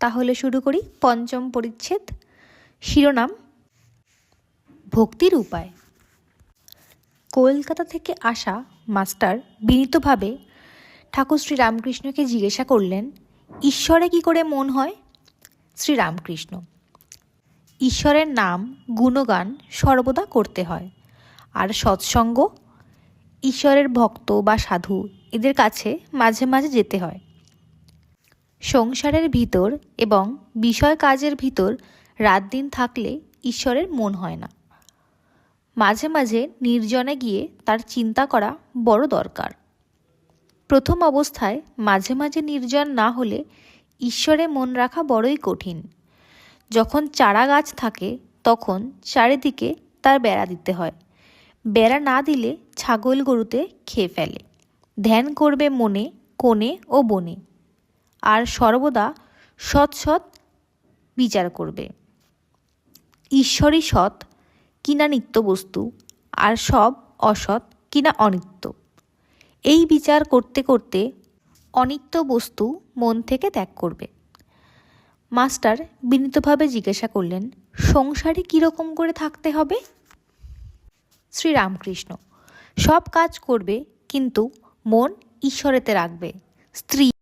তাহলে শুরু করি পঞ্চম পরিচ্ছেদ। শিরোনাম ভক্তির উপায়। কলকাতা থেকে আসা মাস্টার বিনীতভাবে ঠাকুর শ্রীরামকৃষ্ণকে জিজ্ঞাসা করলেন, ঈশ্বরে কি করে মন হয়? শ্রীরামকৃষ্ণ: ঈশ্বরের নাম গুণগান সর্বদা করতে হয়, আর সৎসঙ্গ, ঈশ্বরের ভক্ত বা সাধু এদের কাছে মাঝে মাঝে যেতে হয়। সংসারের ভিতর এবং বিষয় কাজের ভিতর রাত দিন থাকলে ঈশ্বরের মন হয় না। মাঝে মাঝে নির্জনে গিয়ে তার চিন্তা করা বড় দরকার। প্রথম অবস্থায় মাঝে মাঝে নির্জন না হলে ঈশ্বরে মন রাখা বড়ই কঠিন। যখন চারা গাছ থাকে তখন চারিদিকে তার বেড়া দিতে হয়। বেড়া না দিলে ছাগল গরুতে খেয়ে ফেলে। ধ্যান করবে মনে, কোণে ও বনে, আর সর্বদা সৎ সৎ বিচার করবে। ঈশ্বরই সৎ কিনা নিত্য বস্তু, আর সব অসৎ কিনা অনিত্য। এই বিচার করতে করতে অনিত্য বস্তু মন থেকে ত্যাগ করবে। মাস্টার বিনীতভাবে জিজ্ঞাসা করলেন, সংসারে কীরকম করে থাকতে হবে? শ্রীরামকৃষ্ণ: সব কাজ করবে, কিন্তু মন ঈশ্বরেতে রাখবে। স্ত্রী